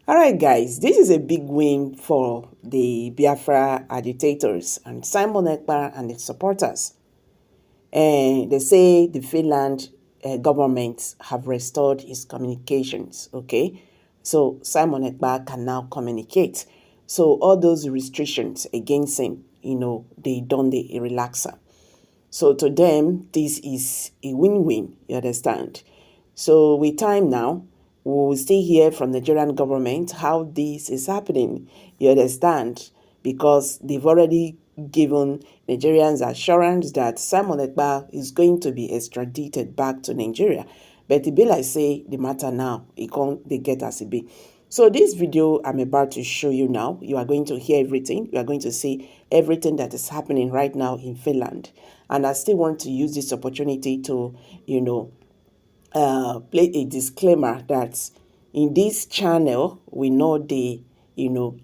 All right, guys, this is a big win for the Biafra agitators and Simon Ekpa and its supporters. And they say the Finland government have restored his communications, okay? So Simon Ekpa can now communicate. So all those restrictions against him, they done the relaxer. So to them, this is a win-win, you understand? So with time now, we will still hear from the Nigerian government how this is happening, you understand? Because they've already given Nigerians assurance that Simon Ekpa is going to be extradited back to Nigeria. But the bill I say the matter now, it can't they get as it be. So this video I'm about to show you now, you are going to hear everything. You are going to see everything that is happening right now in Finland. And I still want to use this opportunity to, play a disclaimer that in this channel, we know they,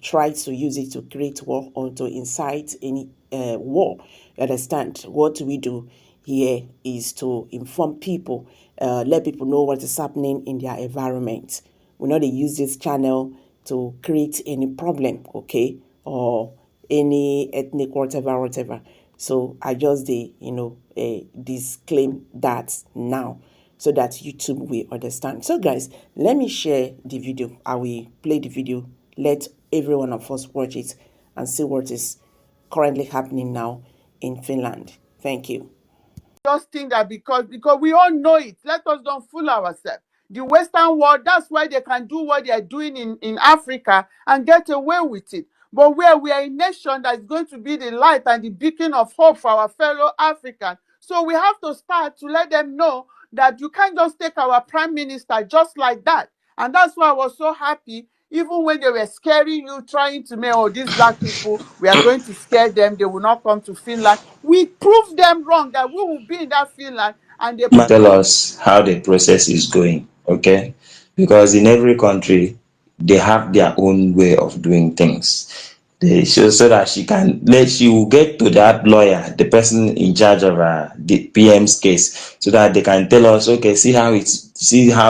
try to use it to create war or to incite any war. You understand? What we do here is to inform people, let people know what is happening in their environment. We know they use this channel to create any problem, okay, or any ethnic whatever. So I just disclaim that now so that YouTube will understand. So guys, let me share the video. I will play the video. Let every one of us watch it and see what is currently happening now in Finland. Thank you. Just think that because we all know it. Let us don't fool ourselves. The Western world, that's why they can do what they are doing in Africa and get away with it. But where we are a nation that is going to be the light and the beacon of hope for our fellow Africans. So we have to start to let them know that you can't just take our prime minister just like that. And that's why I was so happy, even when they were scaring you, trying to make, oh, these black people, we are going to scare them, they will not come to Finland. We proved them wrong that we will be in that Finland and they Tell us how the process is going, okay? Because in every country, they have their own way of doing things. So that she will get to that lawyer, the person in charge of the PM's case, so that they can tell us, okay, see how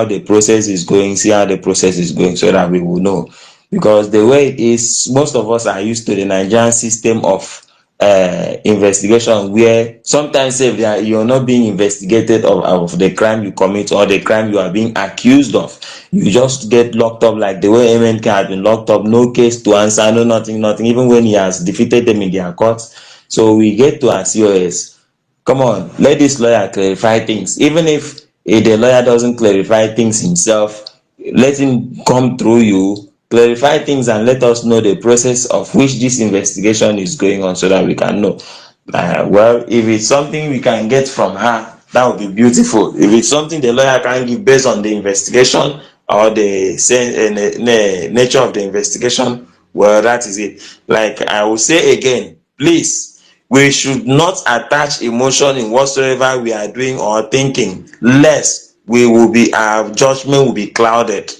the process is going, so that we will know. Because the way it is, most of us are used to the Nigerian system of investigation, where sometimes if you're not being investigated of the crime you commit or the crime you are being accused of, you just get locked up, like the way MNK has been locked up, no case to answer, no nothing, even when he has defeated them in their courts. So we get to ask COS, come on, let this lawyer clarify things. Even if the lawyer doesn't clarify things himself, let him come through you, clarify things, and let us know the process of which this investigation is going on, so that we can know. Well, if it's something we can get from her, that would be beautiful. If it's something the lawyer can give based on the investigation or the nature of the investigation, well, that is it. Like I will say again, please, we should not attach emotion in whatsoever we are doing or thinking, lest our judgment will be clouded.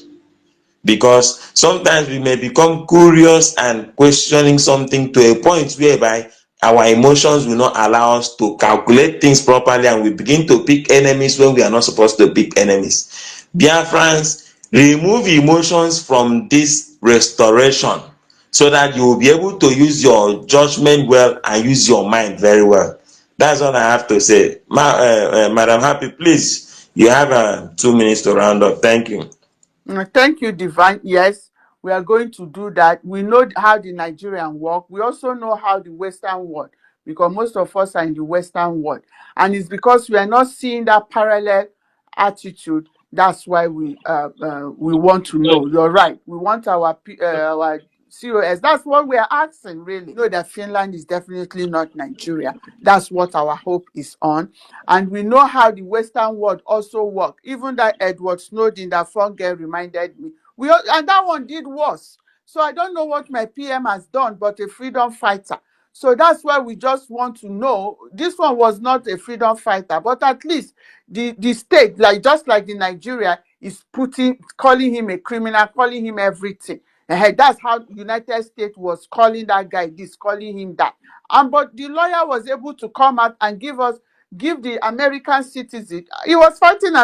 Because sometimes we may become curious and questioning something to a point whereby our emotions will not allow us to calculate things properly, and we begin to pick enemies when we are not supposed to pick enemies. Dear friends, remove emotions from this restoration, so that you will be able to use your judgment well and use your mind very well. That's all I have to say. Madam Happy, please, you have 2 minutes to round up. Thank you. Thank you, Divine. Yes, we are going to do that. We know how the Nigerian work. We also know how the Western world, because most of us are in the Western world. And it's because we are not seeing that parallel attitude. That's why we want to know. You're right. We want our COS. That's what we are asking, really. Know that Finland is definitely not Nigeria. That's what our hope is on. And we know how the Western world also work. Even that Edward Snowden, that phone girl, reminded me. And that one did worse. So I don't know what my PM has done, but a freedom fighter. So that's why we just want to know. This one was not a freedom fighter, but at least the state, like just like the Nigeria, is calling him a criminal, calling him everything. And that's how United States was calling that guy this, calling him that. And but the lawyer was able to come out and give the American citizen. He was fighting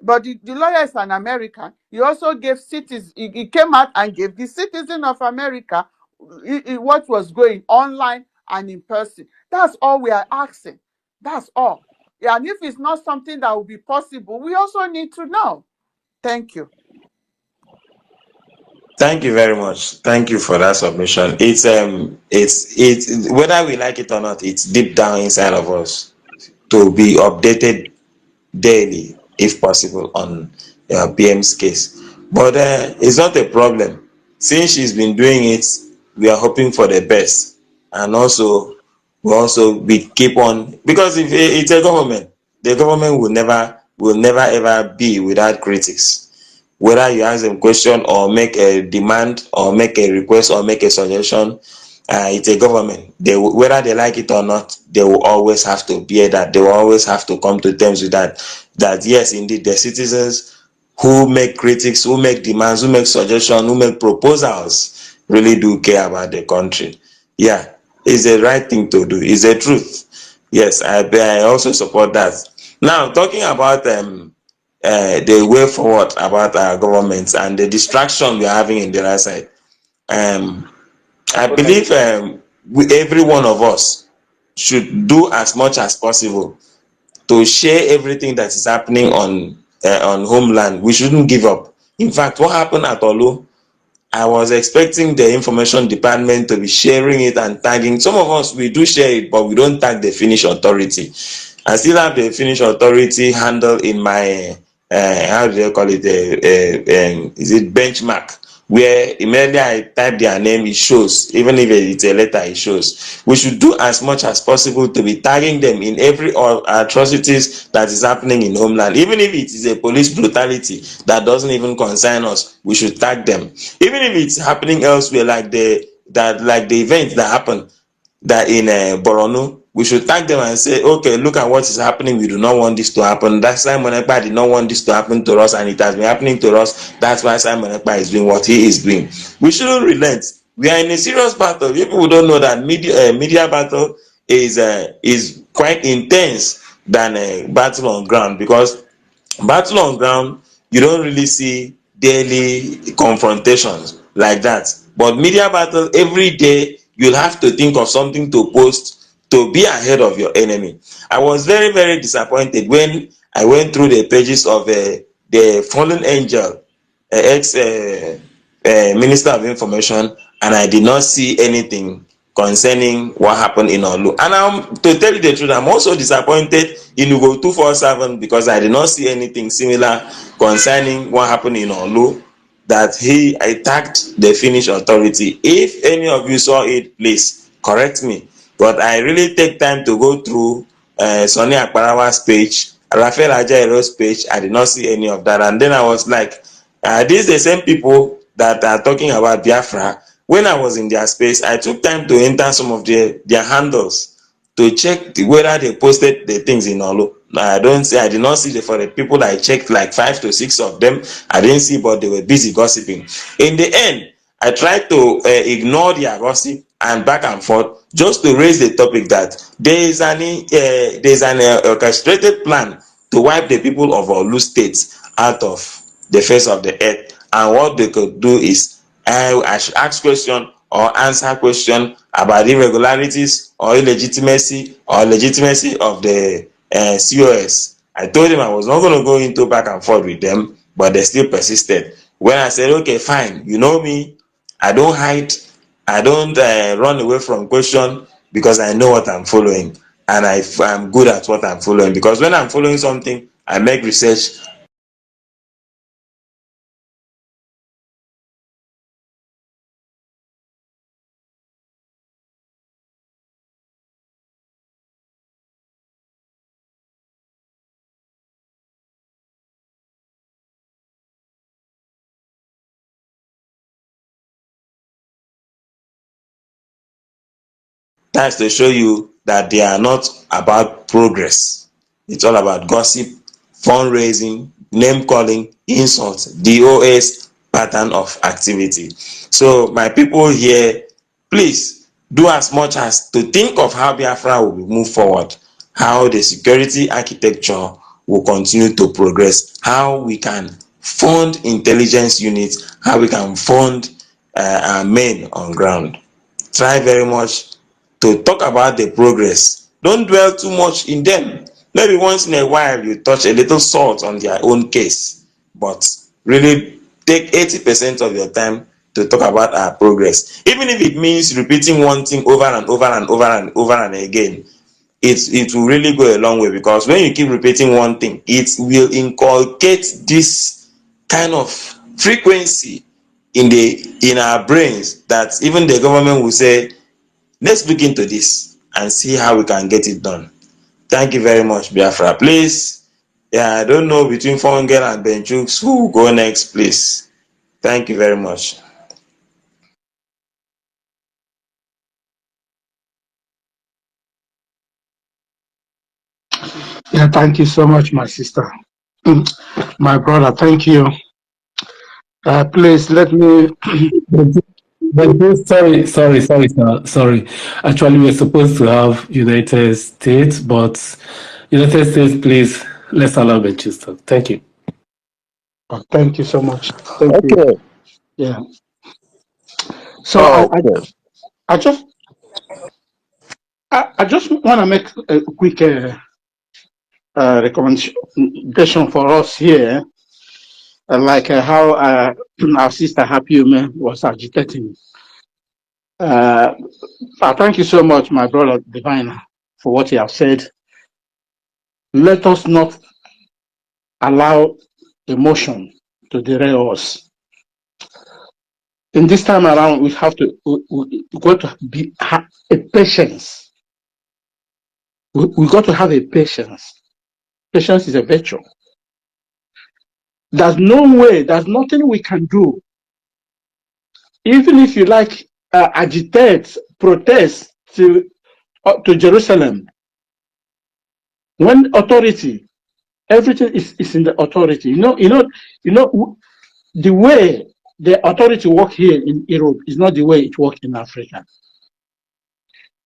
but the lawyer is an American. He also gave citizens, he came out and gave the citizen of America what was going online and in person. That's all we are asking. That's all. Yeah, and if it's not something that will be possible, we also need to know. Thank you. Thank you very much. Thank you for that submission. It's whether we like it or not, it's deep down inside of us to be updated daily, if possible, on PM's case. But it's not a problem. Since she's been doing it, we are hoping for the best, and also we keep on, because if it's a government, the government will never ever be without critics. Whether you ask them question or make a demand or make a request or make a suggestion, it's a government. Whether they like it or not, they will always have to bear that. They will always have to come to terms with that. That yes, indeed, the citizens who make critics, who make demands, who make suggestions, who make proposals, really do care about the country. Yeah, it's the right thing to do. It's the truth. Yes, I also support that. Now, talking about the way forward about our government and the distraction we are having in the right side. Um, I believe every one of us should do as much as possible to share everything that is happening on homeland. We shouldn't give up. In fact, what happened at Olu, I was expecting the information department to be sharing it and tagging. Some of us, we do share it, but we don't tag the Finnish authority. I still have the Finnish authority handle in my, how do they call it, is it benchmark, where immediately I type their name, it shows. Even if it's a letter, it shows. We should do as much as possible to be tagging them in every atrocities that is happening in homeland. Even if it is a police brutality that doesn't even concern us, we should tag them. Even if it's happening elsewhere, like the event that happened that in Borno, we should tag them and say, okay, look at what is happening. We do not want this to happen. That Simon Ekpa did not want this to happen to us, and it has been happening to us. That's why Simon Ekpa is doing what he is doing. We shouldn't relent. We are in a serious battle. People don't know that media battle is quite intense than a battle on ground, because battle on ground, you don't really see daily confrontations like that. But media battle, every day you'll have to think of something to post to be ahead of your enemy. I was very, very disappointed when I went through the pages of the fallen angel, ex Minister of Information, and I did not see anything concerning what happened in Olu. And to tell you the truth, I'm also disappointed in Ugo 247, because I did not see anything similar concerning what happened in Olu, that he attacked the Finnish authority. If any of you saw it, please correct me. But I really take time to go through Sonny Akparawa's page, Rafael Ajairo's page. I did not see any of that. And then I was like, these the same people that are talking about Biafra. When I was in their space, I took time to enter some of their handles to check whether they posted the things in Olu. I did not see for the people I checked, like 5 to 6 of them. I didn't see, but they were busy gossiping. In the end, I tried to ignore their gossip and back and forth, just to raise the topic that there is an orchestrated plan to wipe the people of Olu State out of the face of the earth. And what they could do is, I should ask question or answer question about irregularities or illegitimacy or legitimacy of the COS. I told them I was not going to go into back and forth with them, but they still persisted. When I said, okay, fine, you know me, I don't hide, I don't run away from question, because I know what I'm following, and I'm good at what I'm following. Because when I'm following something, I make research. That's to show you that they are not about progress. It's all about gossip, fundraising, name calling, insults, DOS pattern of activity. So my people here, please do as much as to think of how Biafra will move forward, how the security architecture will continue to progress. How we can fund intelligence units, how we can fund our men on ground. Try very much to talk about the progress. Don't dwell too much in them. Maybe once in a while you touch a little salt on their own case, but really take 80% of your time to talk about our progress. Even if it means repeating one thing over and over and over and over and again, it will really go a long way, because when you keep repeating one thing, it will inculcate this kind of frequency in our brains, that even the government will say, let's look into this and see how we can get it done. Thank you very much, Biafra. Please, yeah, I don't know, between Fongel and Benchooks, who will go next, please? Thank you very much. Yeah, thank you so much, my sister. My brother, thank you. Please let me. Sorry, sorry. Actually, we're supposed to have United States, but United States, please, let's allow Benches talk. Thank you. Oh, thank you so much. Thank you. Okay. Yeah. So I just want to make a quick recommendation for us here, like how our sister Happy was agitating. Thank you so much, my brother Divine, for what you have said. Let us not allow emotion to derail us. In this time around, we got to have a patience. We got to have a patience. Patience is a virtue. There's no way, there's nothing we can do. Even if you like agitate, protest to Jerusalem, when authority, everything is in the authority. The way the authority work here in Europe is not the way it works in Africa.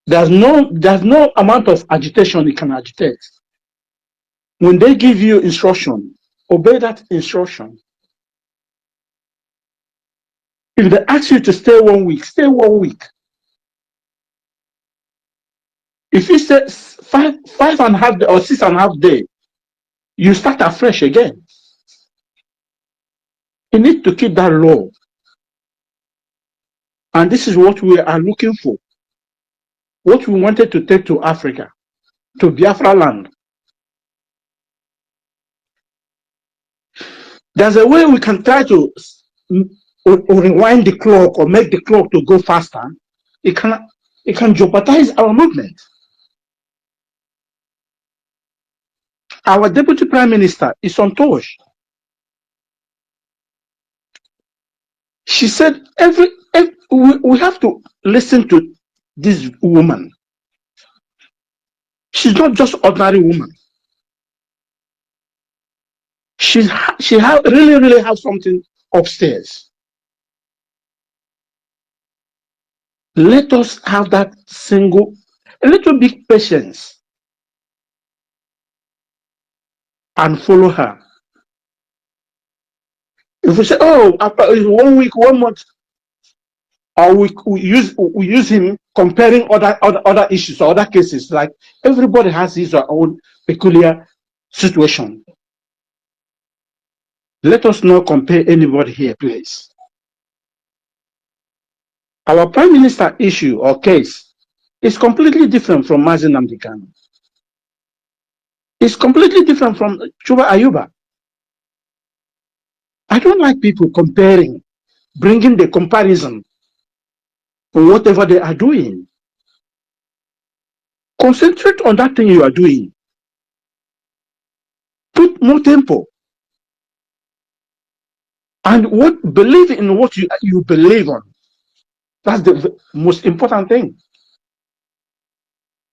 There's no amount of agitation you can agitate. When they give you instruction, obey that instruction. If they ask you to stay 1 week, stay 1 week. If you say 5.5 or 6.5 days, you start afresh again. You need to keep that law. And this is what we are looking for. What we wanted to take to Africa, to Biafra land. There's a way we can try to rewind the clock or make the clock to go faster. It can jeopardize our movement. Our deputy prime minister is on touch. She said we have to listen to this woman. She's not just ordinary woman. She really have something upstairs. Let us have that a little bit patience and follow her. If we say, oh, after 1 week, 1 month, or we use him comparing other issues or other cases, like everybody has his own peculiar situation. Let us not compare anybody here, please. Our prime minister issue or case is completely different from Mazi Nnamdi Kanu. It's completely different from Chuba Ayuba. I don't like people bringing the comparison on whatever they are doing. Concentrate on that thing you are doing. Put more tempo. And believe in what you believe on. That's the most important thing.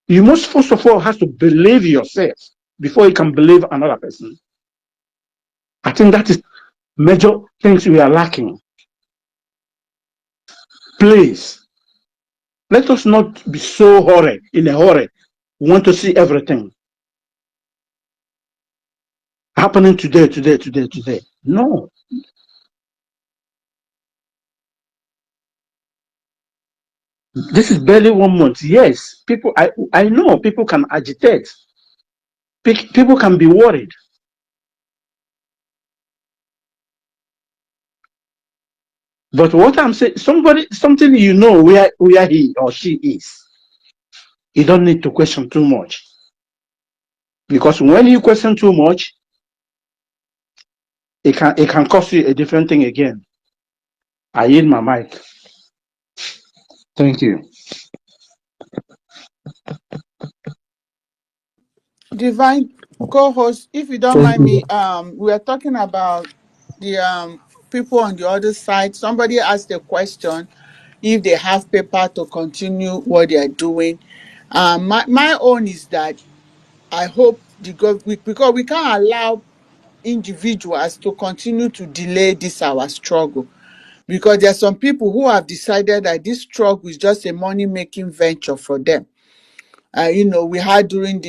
You must first of all have to believe yourself before you can believe another person. I think that is major things we are lacking. Please, let us not be so in a hurry. We want to see everything. happening today. No. This is barely 1 month. Yes, people, I know people can agitate. People can be worried. But what I'm saying, something you know where he or she is. You don't need to question too much. Because when you question too much, it can cost you a different thing again. I yield my mic. Thank you. Divine co-host, if you don't Thank mind you. me, we are talking about the people on the other side. Somebody asked a question if they have paper to continue what they are doing. My own is that I hope the government, because we can't allow individuals to continue to delay this our struggle, because there are some people who have decided that this struggle is just a money-making venture for them. We had during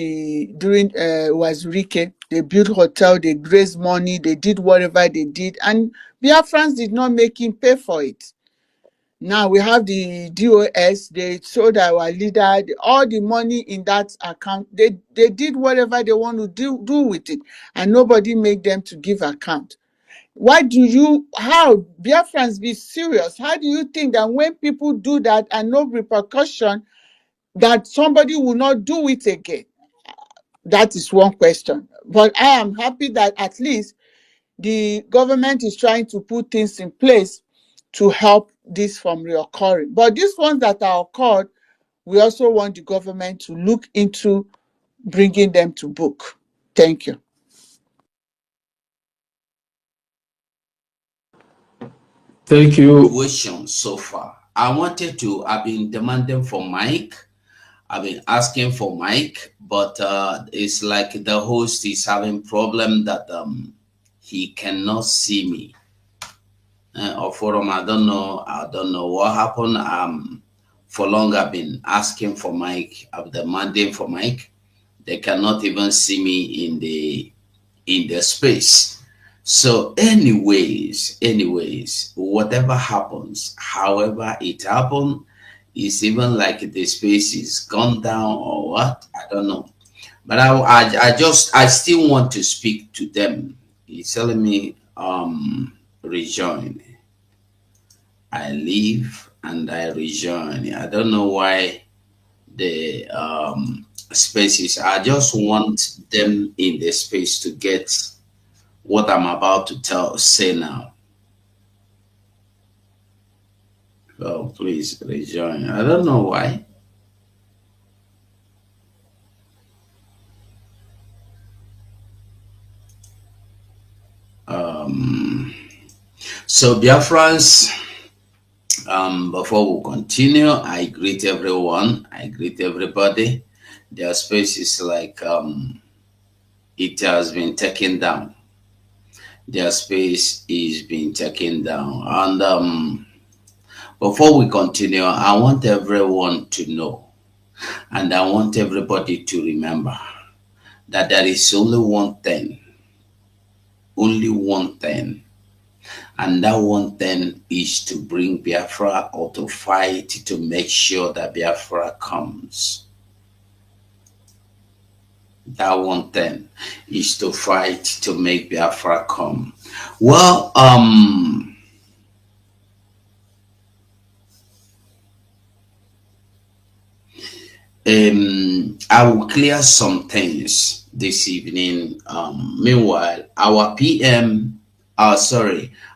was Rike, they built hotel, they raised money, they did whatever they did, and Biafrans did not make him pay for it. Now we have the DOS, they sold our leader, all the money in that account, they did whatever they want to do with it, and nobody made them to give account. How Biafrans, be serious? How do you think that when people do that and no repercussion, that somebody will not do it again? That is one question. But I am happy that at least the government is trying to put things in place to help this from reoccurring. But these ones that are occurred, we also want the government to look into bringing them to book. Thank you. Thank you. Question so far. I've been demanding for mic. I've been asking for mic, but it's like the host is having problem that he cannot see me. Or forum, I don't know what happened. For long I've been asking for mic. I'm demanding for mic. They cannot even see me in the space. So anyways, whatever happens, however it happened, it's even like the space is gone down or what, I don't know. But I still want to speak to them. He's telling me rejoin. I leave and I rejoin. I don't know why the spaces. I just want them in the space to get what I'm about to say now. Well, please rejoin. I don't know why. So Biafrans, before we continue, I greet everyone. I greet everybody. Their space is like it has been taken down. Their space is being taken down. And before we continue, I want everyone to know, and I want everybody to remember that there is only one thing, and that one thing is to bring Biafra or to fight to make sure that Biafra comes. That one thing is to fight to make Biafra come. Well, I will clear some things this evening. Meanwhile, our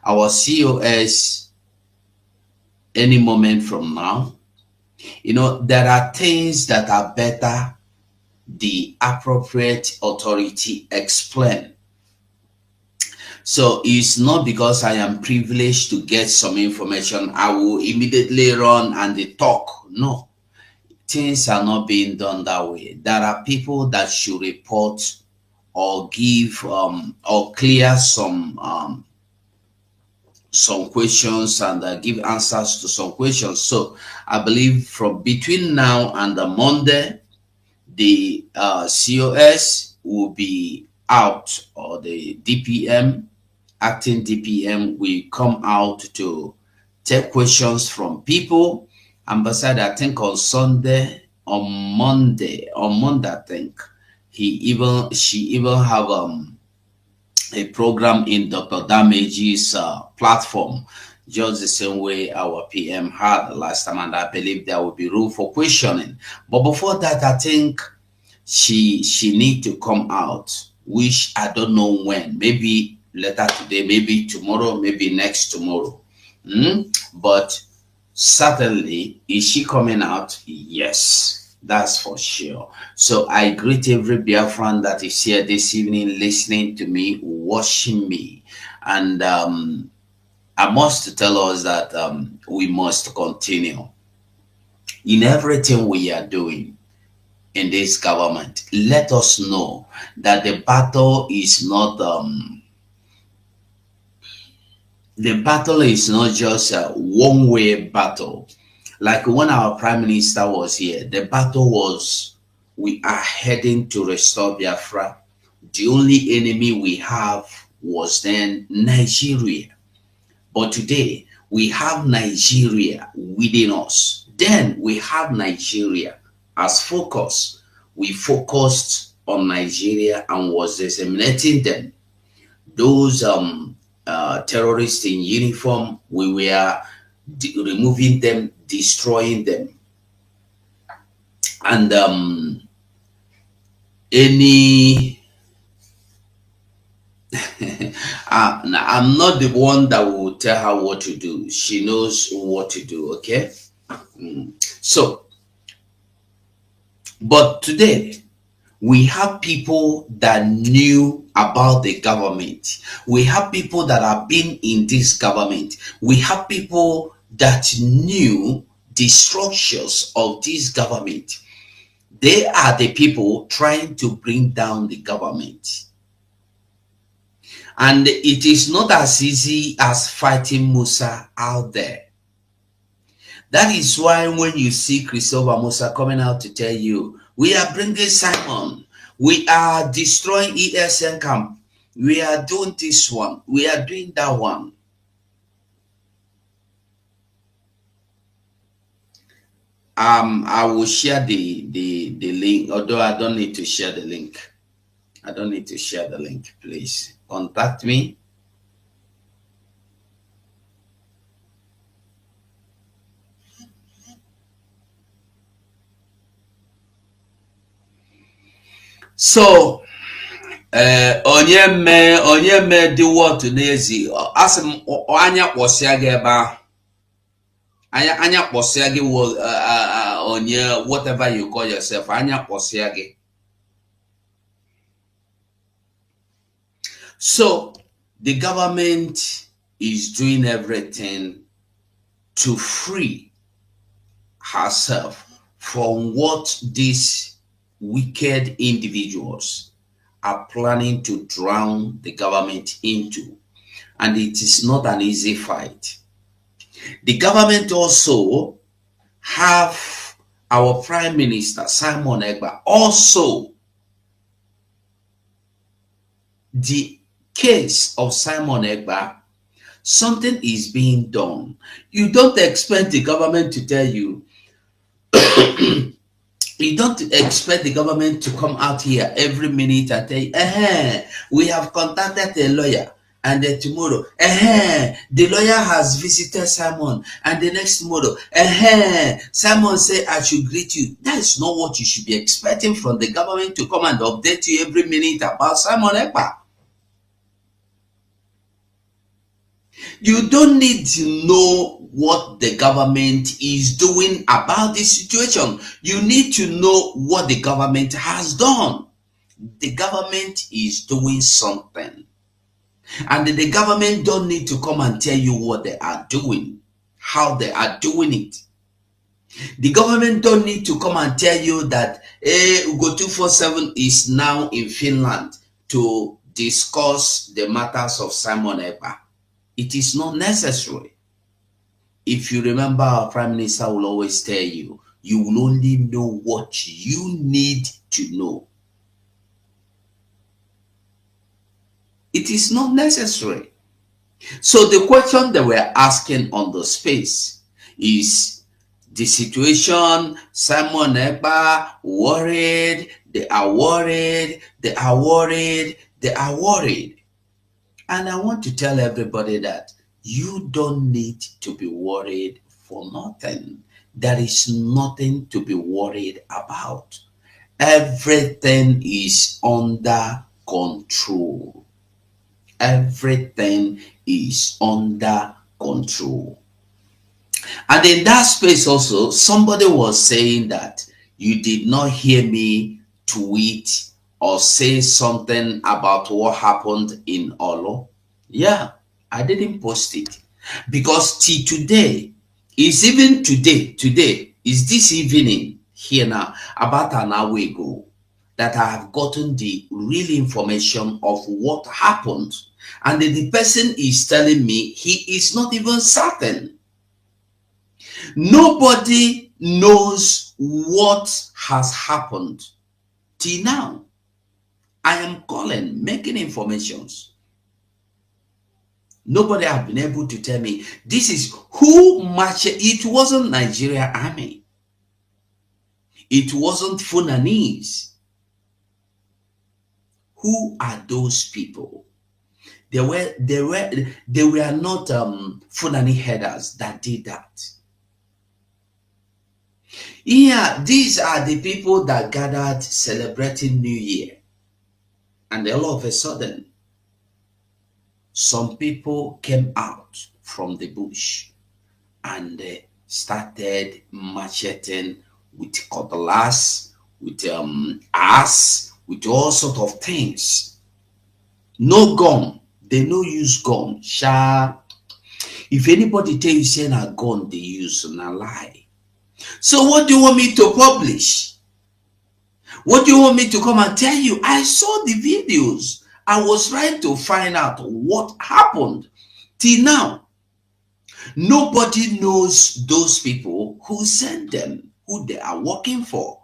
our COS, any moment from now, there are things that are better the appropriate authority explain. So it's not because I am privileged to get some information, I will immediately run and talk. No. Things are not being done that way. There are people that should report or give or clear some questions and give answers to some questions. So I believe from between now and the Monday, the COS will be out, or the DPM, acting DPM, will come out to take questions from people. Ambassador, I think on Monday, I think she even have a program in Dr. Damage's platform, just the same way our PM had last time, and I believe there will be room for questioning. But before that, I think she need to come out, which I don't know when. Maybe later today, maybe tomorrow, maybe next tomorrow. But certainly, is she coming out? Yes, that's for sure. So I greet every Biafran that is here this evening, listening to me, watching me, and I must tell us that we must continue in everything we are doing in this government. Let us know that the battle is not just a one-way battle. Like when our prime minister was here, the battle was, we are heading to restore Biafra. The only enemy we have was then Nigeria. But today we have Nigeria within us. Then we have Nigeria as focus. We focused on Nigeria and was disseminating them. Those terrorists in uniform, we were removing them, destroying them. And I'm not the one that will tell her what to do. She knows what to do, okay? So, but today, we have people that knew about the government. We have people that have been in this government. We have people that knew the structures of this government. They are the people trying to bring down the government. And it is not as easy as fighting Musa out there. That is why when you see Christopher Musa coming out to tell you, we are bringing Simon, we are destroying ESN camp, we are doing this one, we are doing that one. I will share the link, although I don't need to share the link. I don't need to share the link, please. Contact me. So, onye me the word n'ezi asị anya kpọsịa gị ebe ahụ anya kpọsịa gị onye whatever you call yourself, anya kpọsịa gị. So the government is doing everything to free herself from what these wicked individuals are planning to drown the government into. And it is not an easy fight. The government also have our Prime Minister, Simon Epka. Also, the case of Simon Epka, something is being done. You don't expect the government to tell you, you don't expect the government to come out here every minute and tell you, we have contacted a lawyer, and then tomorrow, the lawyer has visited Simon, and the next tomorrow, Simon said, I should greet you. That is not what you should be expecting from the government to come and update you every minute about Simon Epka. You don't need to know what the government is doing about this situation. You need to know what the government has done. The government is doing something. And the government don't need to come and tell you what they are doing, how they are doing it. The government don't need to come and tell you that Ugo 247 is now in Finland to discuss the matters of Simon Epka. It is not necessary. If you remember, our Prime Minister will always tell you, you will only know what you need to know. It is not necessary. So the question that we're asking on the space is the situation. Simon Ekpa worried, they are worried, they are worried, they are worried. And I want to tell everybody that you don't need to be worried for nothing. There is nothing to be worried about. Everything is under control. Everything is under control. And in that space also, somebody was saying that you did not hear me tweet or say something about what happened in Olo. Yeah, I didn't post it. Because till today, is even today, is this evening here now, about an hour ago, that I have gotten the real information of what happened. And the person is telling me he is not even certain. Nobody knows what has happened till now. I am calling, making informations. Nobody have been able to tell me this is who marched. It wasn't Nigeria army. It wasn't Fulanese. Who are those people? They were not Fulani headers that did that. Yeah, these are the people that gathered celebrating New Year. And all of a sudden, some people came out from the bush and started macheting with cutlass, with axe, with all sort of things. No gun. They no use gun. Sha. If anybody tell you say a gun they use, na lie. So what do you want me to publish? What do you want me to come and tell you? I saw the videos. I was trying to find out what happened. Till now, nobody knows those people who sent them, who they are working for.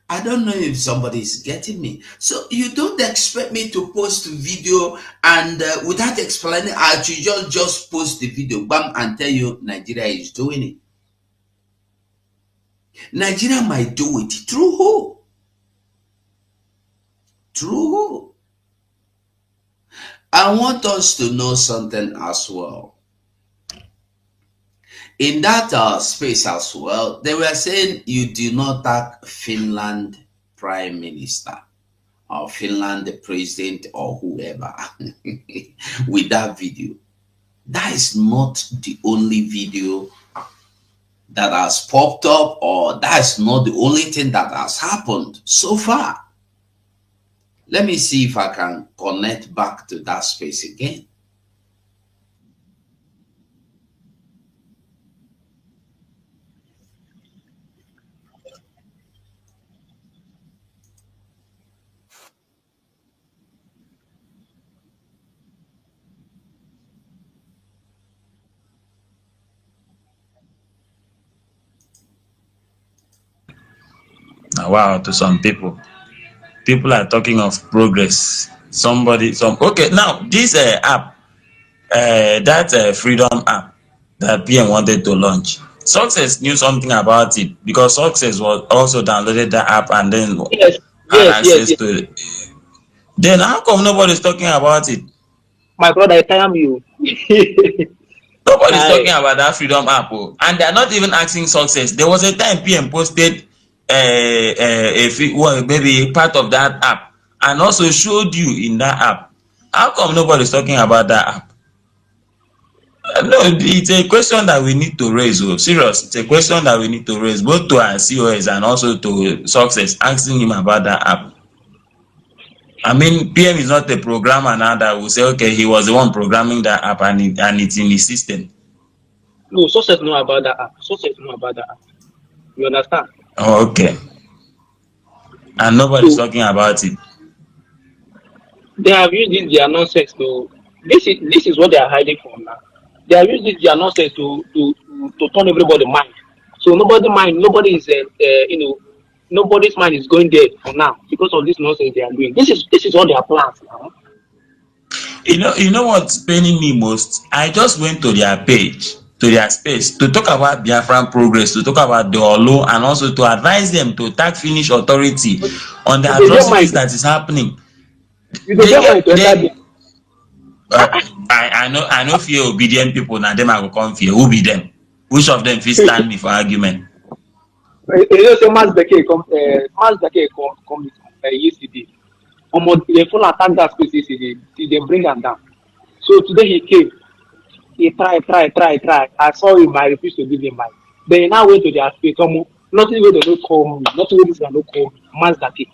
I don't know if somebody is getting me. So you don't expect me to post video and without explaining, I should just post the video, bam, and tell you Nigeria is doing it. Nigeria might do it. Through who? Through who? I want us to know something as well. In that space as well, they were saying you do not tag Finland Prime Minister or Finland the President or whoever with that video. That is not the only video that has popped up, or that's not the only thing that has happened so far. Let me see if I can connect back to that space again. Wow, to some people are talking of progress. Okay, now this app, that freedom app that PM wanted to launch, Success knew something about it because Success was also downloaded that app and then Yes, had yes, yes, access yes. to it. Then how come nobody's talking about it? My brother, I tell you. Nobody's talking I, about that freedom app, and they're not even asking Success. There was a time PM posted maybe part of that app and also showed you in that app. How come nobody's talking about that app? No, it's a question that we need to raise. Oh, serious, it's a question that we need to raise both to our COS and also to Success, asking him about that app. I mean, PM is not a programmer now that will say, okay, he was the one programming that app and it's in his system. no, success know about that app. Success know about that app. You understand? Oh, okay. And nobody's So talking about it. they have used this their nonsense to this is what they are hiding from now. They have used this their nonsense to turn everybody mind. So nobody is, nobody's mind is going there for now because of this nonsense they are doing. This is all their plans now. You know what's paining me most? I just went to their page, to their space, to talk about Biafran progress, to talk about the Olo, and also to advise them to tag Finnish authority on the You dey get atrocities mind. that is happening. You dey They get mind get to enter they there. I know fear obedient people, now them I go come fear. Who be them? Which of them fit stand me for argument? You know say Mass Beke come yesterday. They full attack that space yesterday. They bring am down. So today he came. He try. I saw him. I refused to give him mic. Then he now went to their space. Nothing wey they no call me. Nothing wey this guy no call me. Mass Beke.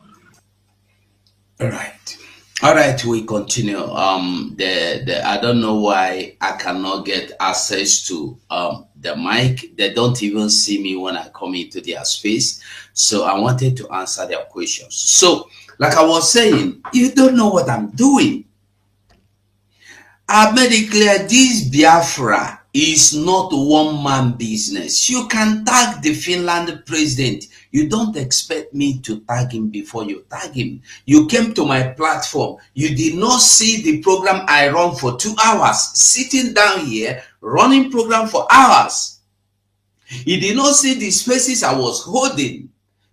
All right, we continue. The I don't know why I cannot get access to the mic. They don't even see me when I come into their space. So I wanted to answer their questions. So, like I was saying, you don't know what I'm doing. I made it clear this Biafra is not one man business. You can tag the Finland president. You don't expect me to tag him before you tag him. You came to my platform. You did not see the program I run for 2 hours, sitting down here, running program for hours. You did not see the spaces I was holding.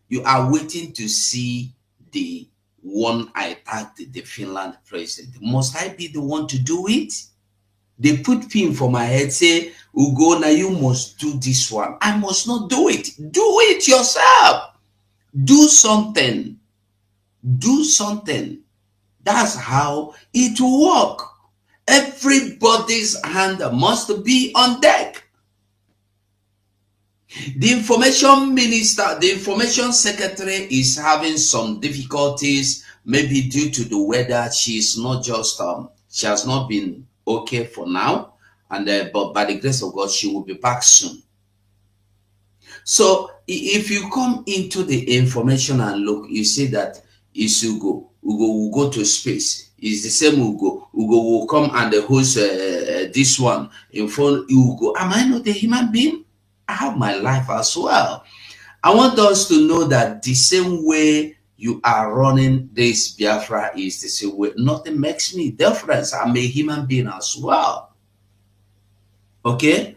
You are waiting to see the one I tagged the Finland president. Must I be the one to do it? They put pin for my head, say, Ugo, now you must do this one. I must not do it. Do it yourself. Do something. Do something. That's how it will work. Everybody's hand must be on deck. The information minister, the information secretary is having some difficulties, maybe due to the weather. She's not just, she has not been okay for now. And but by the grace of God, she will be back soon. So if you come into the information and look, you see that it's Ugo. Ugo will go to space. It's the same Ugo. Ugo will come and host this one in front. Ugo, am I not a human being? I have my life as well. I want us to know that the same way you are running this Biafra is the same way. Nothing makes me difference. I'm a human being as well. Okay?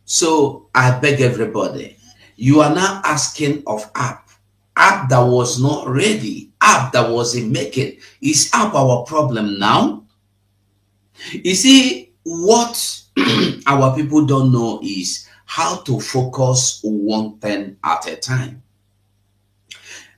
So I beg everybody, you are now asking of app that was not ready, app that was in making. Is app our problem now? You see, what our people don't know is how to focus one thing at a time.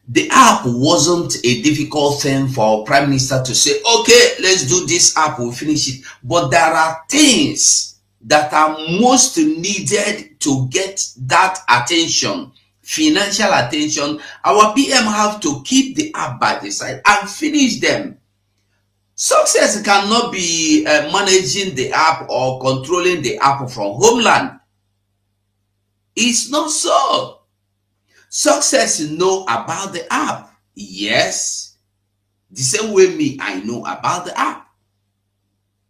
The app wasn't a difficult thing for Prime Minister to say, okay, let's do this app, we'll finish it. But there are things that are most needed to get that attention, financial attention. Our PM have to keep the app by the side and finish them. Success cannot be managing the app or controlling the app from homeland. It's not so. Success know about the app. Yes. The same way me, I know about the app.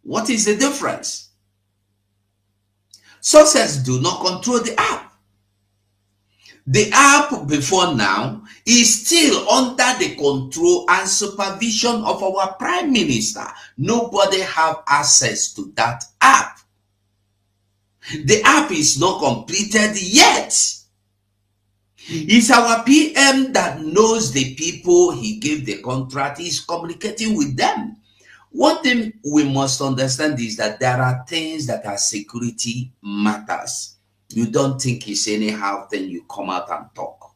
What is the difference? Success do not control the app. The app before now is still under the control and supervision of our Prime Minister. Nobody have access to that app. The app is not completed yet. It's our PM that knows the people he gave the contract. He's communicating with them. One thing we must understand is that there are things that are security matters. You don't think it's anyhow, then you come out and talk.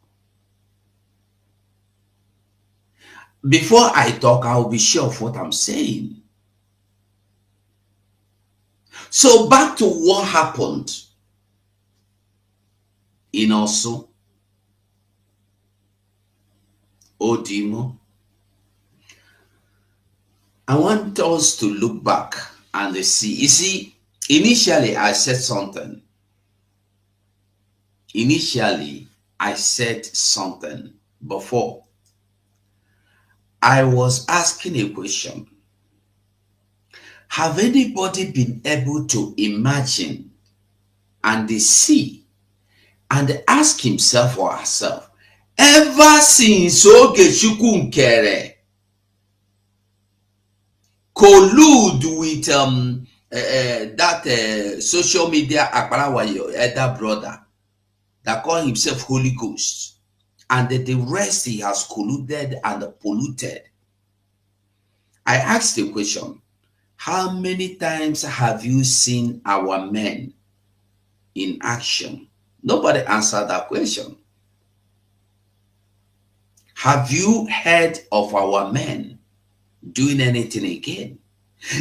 Before I talk, I'll be sure of what I'm saying. So back to what happened in Osu, Odimo. I want us to look back and see. You see, initially I said something. Before. I was asking a question. Have anybody been able to imagine and see and ask himself or herself, ever since Ogechukwu Nkere collude with that social media Akbarawayo elder brother that call himself Holy Ghost, and the rest he has colluded and polluted. I asked the question, how many times have you seen our men in action? Nobody answered that question. Have you heard of our men doing anything again?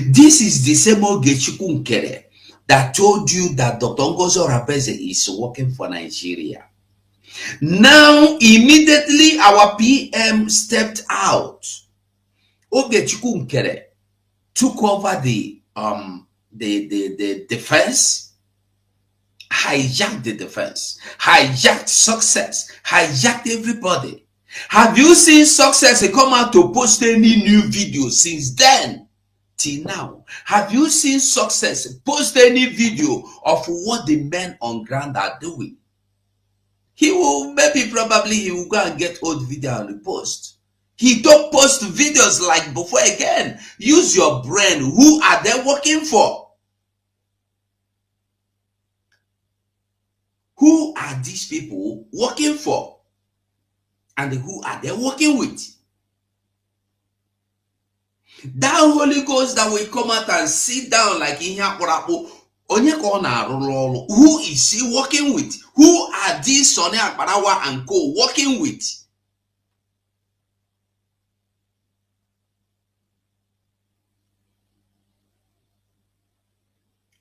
This is the same Ogechukwu Nkere that told you that Dr. Ngozi Orapeze is working for Nigeria. Now, immediately our PM stepped out. Ogechukwu Nkere took over the defense, hijacked the defense, hijacked Success, hijacked everybody. Have you seen Success come out to post any new video since then till now? Have you seen Success post any video of what the men on ground are doing? He will probably he will go and get old video and repost. He don't post videos like before again. Use your brain. Who are they working for? Who are these people working for? And who are they working with? That Holy Ghost that will come out and sit down like in here, who is he working with? Who are these Sonny Akbarawa and co working with?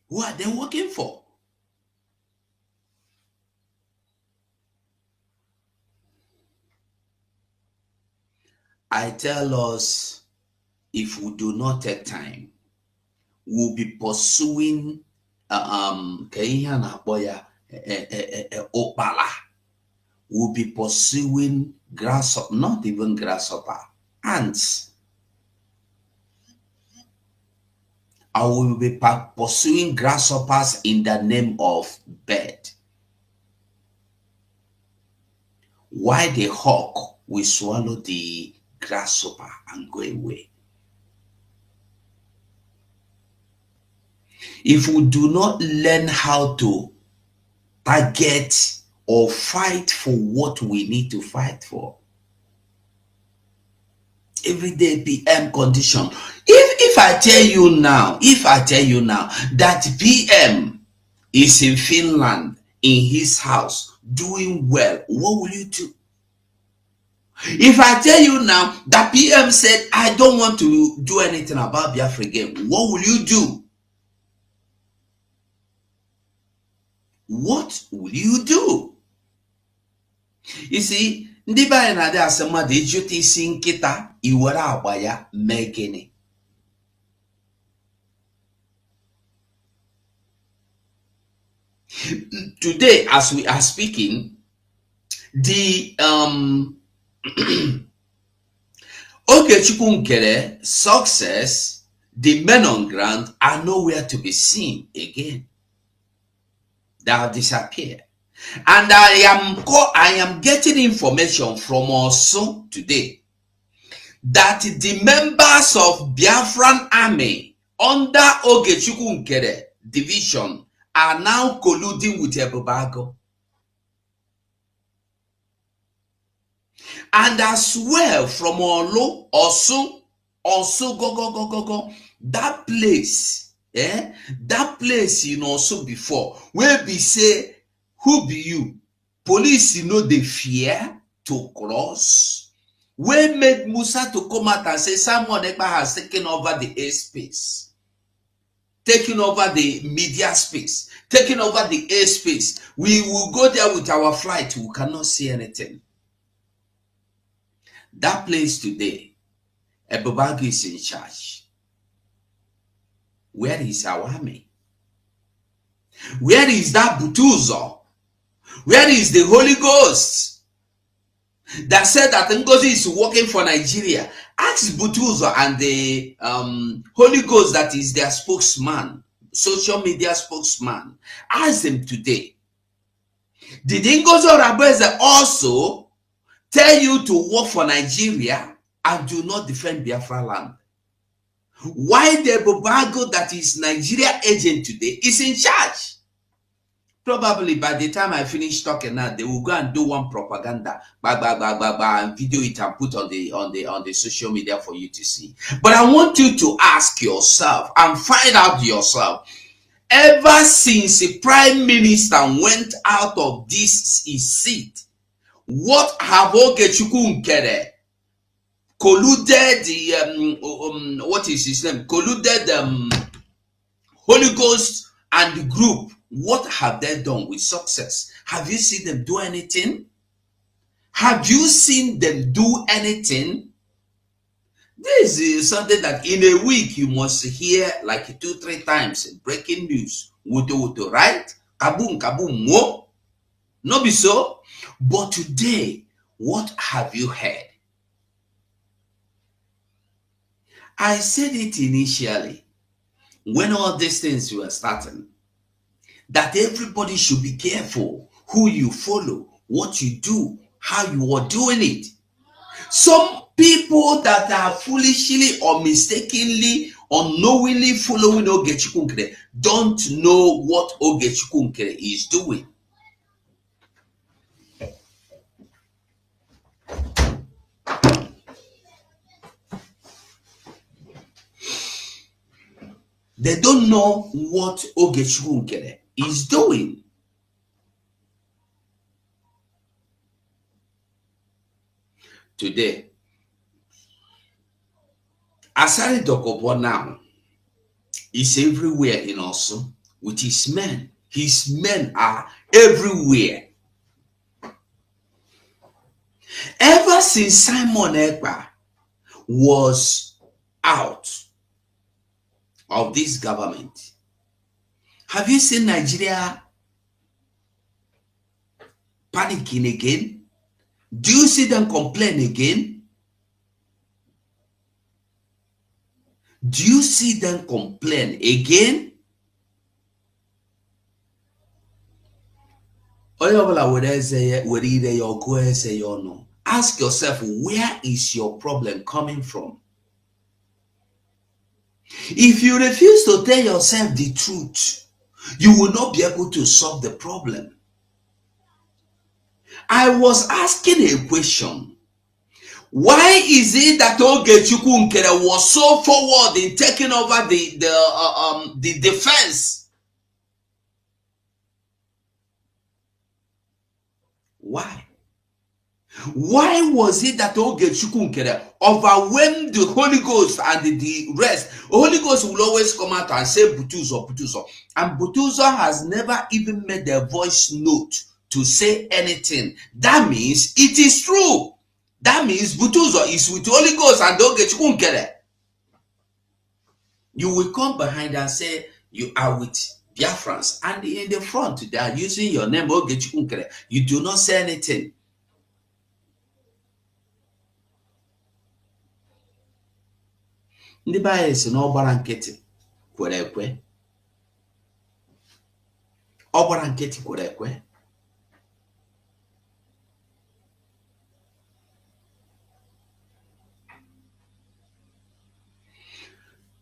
Who are they working for? I tell us, if we do not take time, we'll be pursuing opala. We'll be pursuing grasshopper, not even grasshopper, ants. I will be pursuing grasshoppers in the name of bird. Why the hawk will swallow the grasshopper and go away? If we do not learn how to target or fight for what we need to fight for, everyday PM condition. If I tell you now that PM is in Finland in his house doing well, what will you do? If I tell you now that PM said, I don't want to do anything about Biafra again, what will you do? What will you do? You see, ndị be anyị na-adị asị mmadụ ejute isi nkịta iwere agba ya mee gịnị? Today, as we are speaking, the Ogechukwu Nkere, Success, the men on ground are nowhere to be seen again. They have disappeared. And I am getting information from also today that the members of Biafran army under Ogechukwu Nkere division are now colluding with Ebubago. And as well from Olo, also go, that place, that place you know also before, where we say, who be you? Police, you know, they fear to cross. We made Musa to come out and say someone has taken over the airspace, taking over the media space, taking over the airspace. We will go there with our flight. We cannot see anything. That place today, Ebubago is in charge. Where is our army? Where is that Butuzo? Where is the Holy Ghost that said that Ngozi is working for Nigeria? Ask Butuzo and the Holy Ghost that is their spokesman, social media spokesman. Ask them today. Did Ngozi Oraveze also tell you to work for Nigeria and do not defend Biafra land? Why the Bobago that is Nigeria agent today is in charge? Probably by the time I finish talking now, they will go and do one propaganda, and video it and put on the social media for you to see. But I want you to ask yourself and find out yourself. Ever since the Prime Minister went out of this his seat, what have Ogechukwu Nkere colluded the what is his name? Colluded Holy Ghost and the group. What have they done with success? Have you seen them do anything? Have you seen them do anything? This is something that in a week you must hear like 2-3 times. Breaking news. Wuto, right? Kaboom, kaboom, mo. No be so. But today, what have you heard? I said it initially when all these things were starting, that everybody should be careful who you follow, what you do, how you are doing it. Some people that are foolishly or mistakenly, unknowingly following Ogechukwu Nkere don't know what Ogechukwu Nkere is doing. They don't know what Ogechukwu Nkere is doing. Today, Asari Dokobo now is everywhere in Osun with his men. His men are everywhere. Ever since Simon Epka was out of this government, have you seen Nigeria panicking again? Do you see them complain again? Do you see them complain again? Ask yourself, where is your problem coming from? If you refuse to tell yourself the truth, you will not be able to solve the problem. I was asking a question. Why is it that Ogechukwu Nkere was so forward in taking over the defense? Why? Why was it that Ogechukwu Nkere overwhelmed the Holy Ghost and the rest? The Holy Ghost will always come out and say Butuzo, Butuzo. And Butuzo has never even made a voice note to say anything. That means it is true. That means Butuzo is with the Holy Ghost and Ogechukwu Nkere. You will come behind and say you are with Biafrans, and in the front they are using your name Ogechukwu Nkere. You do not say anything. Ndị baya si na ọgbara nkịtị kwere ekwe. Ọgbara nkịtị kwere ekwe.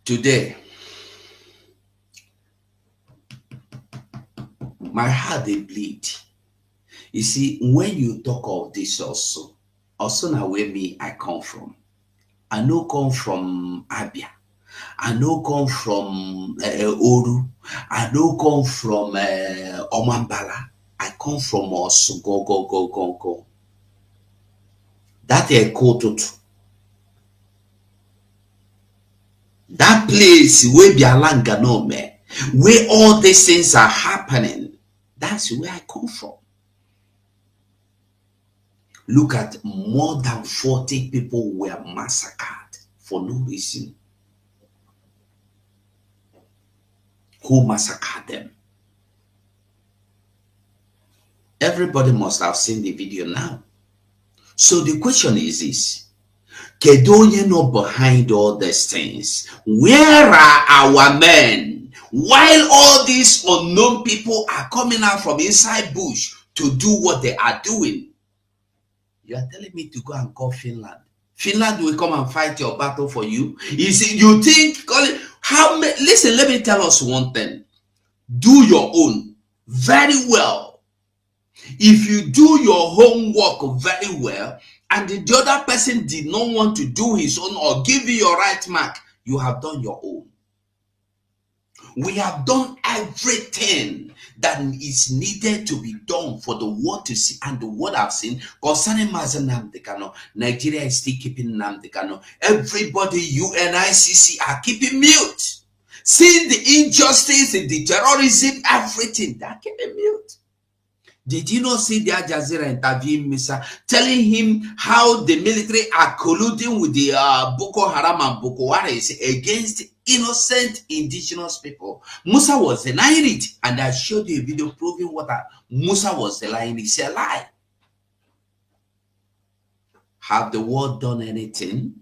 Today, my heart they bleed. You see, when you talk of this also now where me I come from. I no come from Abia. I no come from Oru. I no come from Omambala. I come from Osu. Go. That is Kototu. That place where Bialanga no me, where all these things are happening, that's where I come from. Look at more than 40 people were massacred for no reason. Who massacred them? Everybody must have seen the video now. So the question is this. Kedonye no behind all these things. Where are our men? While all these unknown people are coming out from inside bush to do what they are doing. You are telling me to go and call Finland. Finland will come and fight your battle for you. You think, listen, let me tell us one thing. Do your own very well. If you do your homework very well, and the other person did not want to do his own or give you your right mark, you have done your own. We have done everything that is needed to be done for the world to see, and the world have seen concerning Mazen Nnamdi Kanu. Nigeria is still keeping Nnamdi Kanu. Everybody, UNICC are keeping mute. Seeing the injustice, the terrorism, everything, they are keeping mute. Did you not see the Al Jazeera interviewing Musa, telling him how the military are colluding with the Boko Haram and Boko Haram against innocent indigenous people? Musa was denying it, and I showed you a video proving what Musa was denying. It's a lie. Have the world done anything?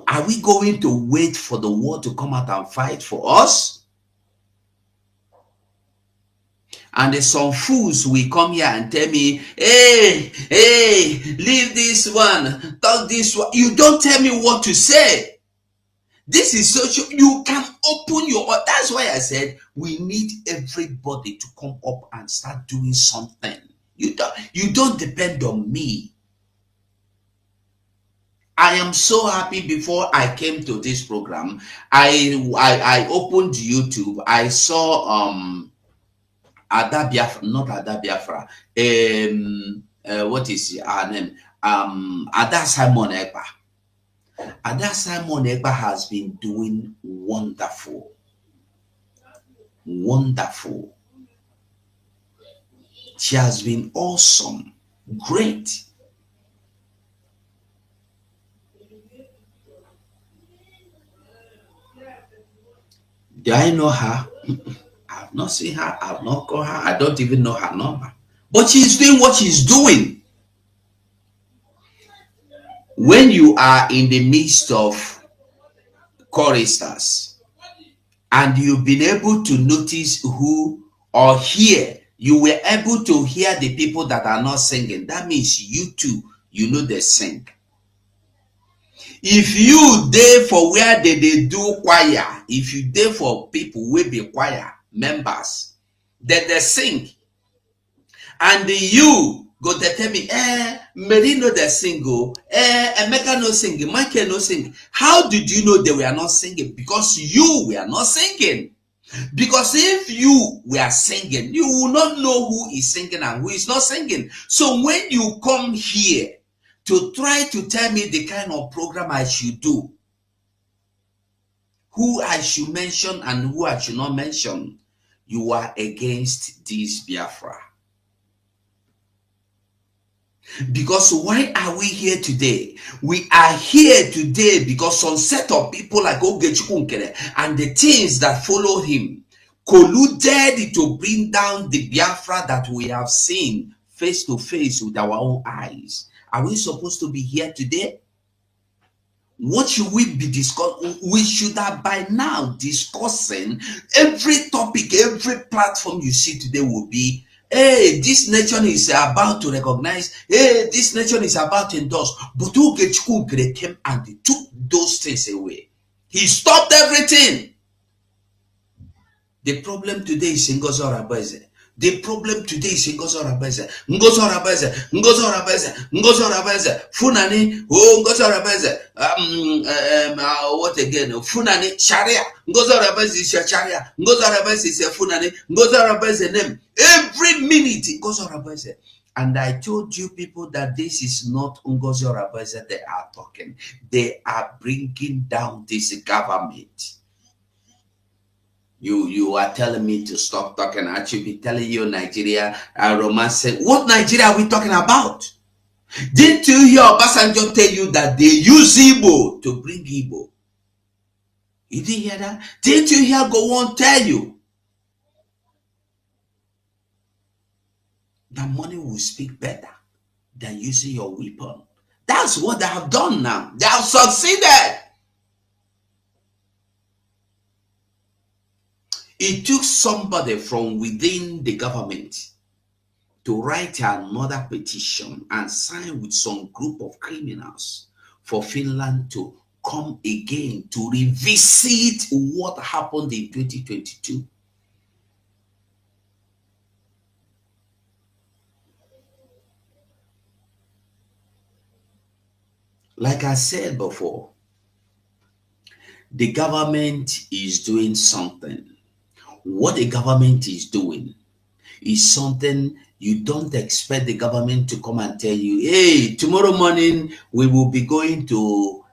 Are we going to wait for the world to come out and fight for us? And some fools will come here and tell me, hey, leave this one, talk this one. You don't tell me what to say. This is social. You can open your mouth. That's why I said we need everybody to come up and start doing something. You don't depend on me. I am so happy. Before I came to this program, I opened YouTube. I saw Ada Biafra, not Ada Biafra. What is her name? Ada Simon Epka. Ada Simon Epka has been doing wonderful. Wonderful. She has been awesome. Great. Do I know her? I've not seen her. I've not called her. I don't even know her number. But she's doing what she's doing. When you are in the midst of choristers and you've been able to notice who or hear, you were able to hear the people that are not singing. That means you too, you know they sing. If you there for where they do choir, if you there for people will be choir members, that they sing, and you go to tell me, Mary no they sing, Emeka no sing, Michael no sing. How did you know they were not singing? Because you were not singing. Because if you were singing, you will not know who is singing and who is not singing. So when you come here to try to tell me the kind of program I should do, who I should mention and who I should not mention, you are against this Biafra. Because why are we here today? We are here today because some set of people like Ogechikunkere and the things that follow him colluded to bring down the Biafra that we have seen face to face with our own eyes. Are we supposed to be here today? What should we be discussing? We should have by now discussing every topic, every platform you see today will be, hey, this nation is about to recognize, hey, this nation is about to endorse. But Ogechukwu came and they took those things away. He stopped everything. The problem today is Ngozi Oragbeze. The problem today is Ngozi Oragbeze. Ngozi Oragbeze. Ngozi Oragbeze. Ngozi Oragbeze. Funani. Oh, Ngozi Oragbeze. What again? Funani. Sharia. Ngozi Oragbeze is your Sharia. Ngozi Oragbeze is your Funani. Ngozi Oragbeze name. Every minute, Ngozi Oragbeze. And I told you people that this is not Ngozi Oragbeze they are talking. They are bringing down this government. You are telling me to stop talking. I should be telling you Nigeria romance. What Nigeria are we talking about? Didn't you hear Obasanjo tell you that they use Igbo to bring Igbo? You didn't hear that? Didn't you hear Gowon tell you that money will speak better than using your weapon? That's what they have done now. They have succeeded. It took somebody from within the government to write another petition and sign with some group of criminals for Finland to come again to revisit what happened in 2022. Like I said before, the government is doing something. What the government is doing is something you don't expect the government to come and tell you, hey, tomorrow morning we will be going to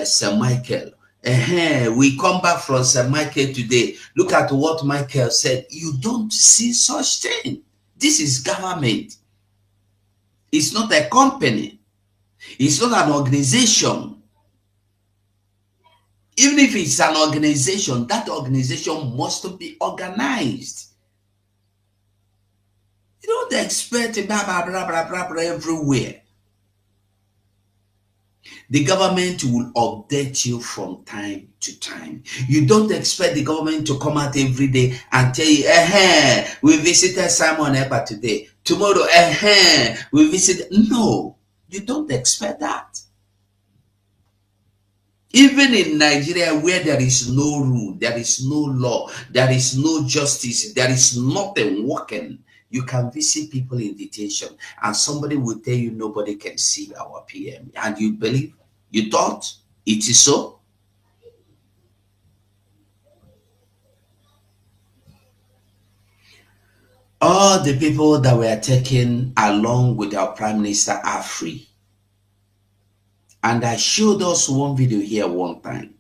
St. Michael. We come back from St. Michael today. Look at what Michael said. You don't see such thing. This is government. It's not a company. It's not an organization. Even if it's an organization, that organization must be organized. You don't expect blah, blah, blah, blah, blah, blah, everywhere. The government will update you from time to time. You don't expect the government to come out every day and tell you, we visited Simon Epka today. Tomorrow, we visited. No, you don't expect that. Even in Nigeria, where there is no rule, there is no law, there is no justice, there is nothing working, you can visit people in detention and somebody will tell you nobody can see our PM. And you believe? You thought it is so? All the people that were taken along with our Prime Minister are free. And I showed us one video here one time.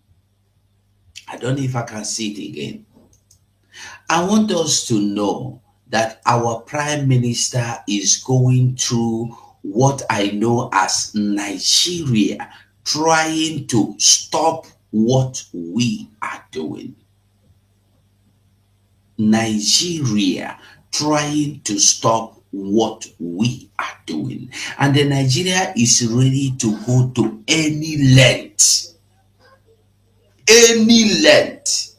I don't know if I can see it again. I want us to know that our Prime Minister is going through what I know as Nigeria trying to stop what we are doing. Nigeria trying to stop what we are doing. And the Nigeria is ready to go to any length. Any length.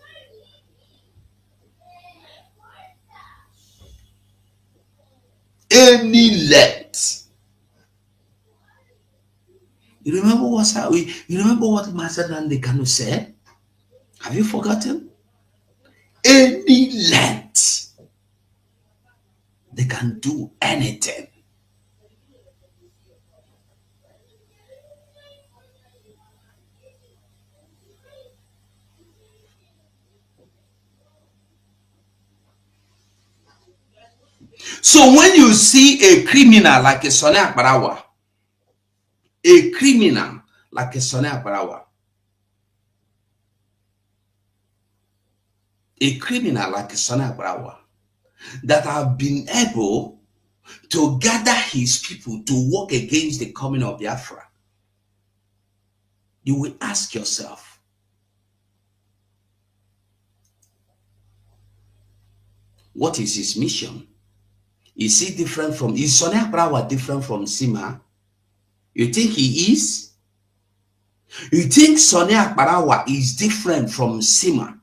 Any length. You remember what Master Nandekano said? Have you forgotten? Any length. They can do anything. So when you see a criminal like a Sonny Akbarawa, a criminal like a Sonny Akbarawa, a criminal like a Sonny Akbarawa, that have been able to gather his people to work against the coming of Biafra, you will ask yourself, what is his mission? Is he different from, is Sonny Akbarawa different from Sima? You think he is? You think Sonny Akbarawa is different from Sima?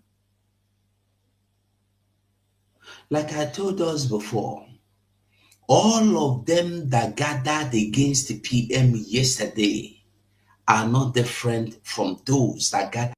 Like I told us before, all of them that gathered against the PM yesterday are not different from those that gathered